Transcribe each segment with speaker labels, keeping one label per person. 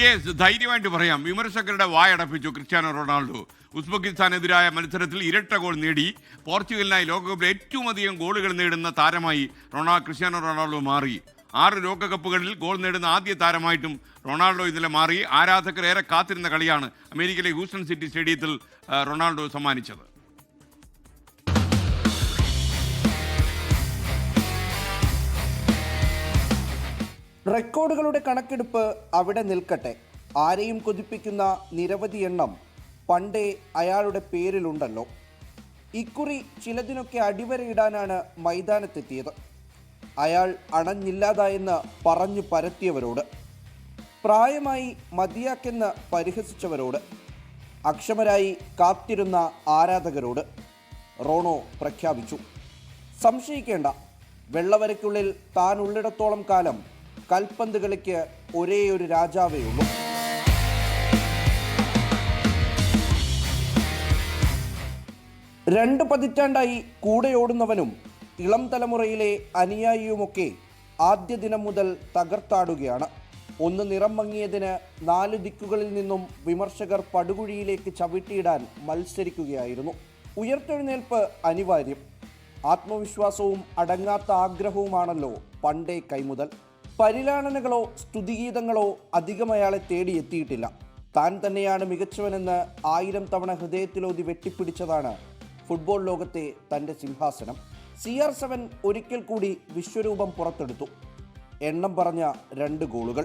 Speaker 1: Yes, ധൈര്യമായിട്ട് പറയാം. വിമർശകരുടെ വായടപ്പിച്ചു Cristiano Ronaldo. ഉസ്ബെക്കിസ്ഥാനെതിരായ മത്സരത്തിൽ ഇരട്ട ഗോൾ നേടി പോർച്ചുഗലിനായി ലോകകപ്പിൽ ഏറ്റവും അധികം ഗോളുകൾ നേടുന്ന താരമായി ക്രിസ്ത്യാനോ റൊണാൾഡോ മാറി. 6 ലോകകപ്പുകളിൽ ഗോൾ നേടുന്ന ആദ്യ താരമായിട്ടും റൊണാൾഡോ ഇന്നലെ മാറി. ആരാധകർ ഏറെ കാത്തിരുന്ന കളിയാണ് അമേരിക്കയിലെ ഹൂസ്റ്റൺ സിറ്റി സ്റ്റേഡിയത്തിൽ റൊണാൾഡോ സമ്മാനിച്ചത്.
Speaker 2: റെക്കോർഡുകളുടെ കണക്കെടുപ്പ് അവിടെ നിൽക്കട്ടെ. ആരെയും കൊതിപ്പിക്കുന്ന നിരവധി എണ്ണം പണ്ടേ അയാളുടെ പേരിലുണ്ടല്ലോ. ഇക്കുറി ചിലതിനൊക്കെ അടിവരയിടാനാണ് മൈതാനത്തെത്തിയത്. അയാൾ അണഞ്ഞില്ലാതായെന്ന് പറഞ്ഞു പരത്തിയവരോട്, പ്രായമായി മതിയാക്കെന്ന് പരിഹസിച്ചവരോട്, അക്ഷമരായി കാത്തിരുന്ന ആരാധകരോട് റോണോ പ്രഖ്യാപിച്ചു, സംശയിക്കേണ്ട, വെള്ളവരയ്ക്കുള്ളിൽ താൻ ഉള്ളിടത്തോളം കാലം കൽപ്പന്ത് കളിക്ക് ഒരേ ഒരു രാജാവേ ഉള്ളൂ. രണ്ട് പതിറ്റാണ്ടായി കൂടെയോടുന്നവനും ഇളം തലമുറയിലെ അനുയായിയുമൊക്കെ ആദ്യ ദിനം മുതൽ തകർത്താടുകയാണ്. ഒന്ന് നിറം മങ്ങിയതിന് 4 ദിക്കുകളിൽ നിന്നും വിമർശകർ പടുകുഴിയിലേക്ക് ചവിട്ടിയിടാൻ മത്സരിക്കുകയായിരുന്നു. ഉയർത്തെഴുന്നേൽപ്പ് അനിവാര്യം. ആത്മവിശ്വാസവും അടങ്ങാത്ത ആഗ്രഹവുമാണല്ലോ പണ്ടേ കൈമുതൽ. പരിലാളനകളോ സ്തുതിഗീതങ്ങളോ അധികം അയാളെ തേടിയെത്തിയിട്ടില്ല. താൻ തന്നെയാണ് മികച്ചവനെന്ന് 1000 തവണ ഹൃദയത്തിലോതി വെട്ടിപ്പിടിച്ചതാണ് ഫുട്ബോൾ ലോകത്തെ തൻ്റെ സിംഹാസനം. CR7 ഒരിക്കൽ കൂടി വിശ്വരൂപം പുറത്തെടുത്തു. എണ്ണം പറഞ്ഞ 2 ഗോളുകൾ.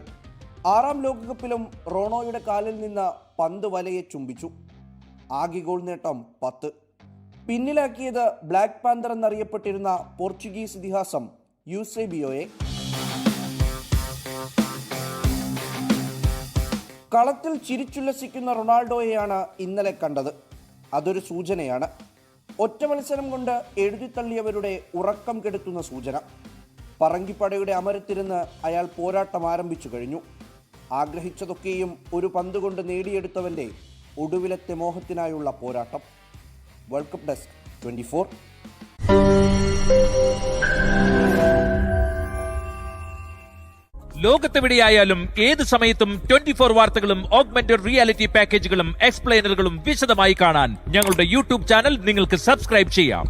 Speaker 2: 6ാം ലോകകപ്പിലും റോണോയുടെ കാലിൽ നിന്ന് പന്ത് വലയെ ചുംബിച്ചു. ആകെ ഗോൾ നേട്ടം 10. പിന്നിലാക്കിയത് ബ്ലാക്ക് പാന്തർ എന്നറിയപ്പെട്ടിരുന്ന പോർച്ചുഗീസ് ഇതിഹാസം യൂസേബിയോയെ. കളത്തിൽ ചിരിച്ചുല്ലസിക്കുന്ന റൊണാൾഡോയെയാണ് ഇന്നലെ കണ്ടത്. അതൊരു സൂചനയാണ്. ഒറ്റ മത്സരം കൊണ്ട് എഴുതിത്തള്ളിയവരുടെ ഉറക്കം കെടുത്തുന്ന സൂചന. പറങ്കിപ്പടയുടെ അമരത്തിരുന്ന് അയാൾ പോരാട്ടം ആരംഭിച്ചു കഴിഞ്ഞു. ആഗ്രഹിച്ചതൊക്കെയും ഒരു പന്ത് കൊണ്ട് നേടിയെടുത്തവൻ്റെ ഒടുവിലത്തെ മോഹത്തിനായുള്ള പോരാട്ടം. World cup desk 24.
Speaker 3: ലോകത്തെവിടെയായാലും ഏത് സമയത്തും 24 വാർത്തകളും ഓഗ്മെന്റഡ് റിയാലിറ്റി പാക്കേജുകളും എക്സ്പ്ലെയിനറുകളും വിശദമായി കാണാൻ ഞങ്ങളുടെ യൂട്യൂബ് ചാനൽ നിങ്ങൾക്ക് സബ്സ്ക്രൈബ് ചെയ്യാം.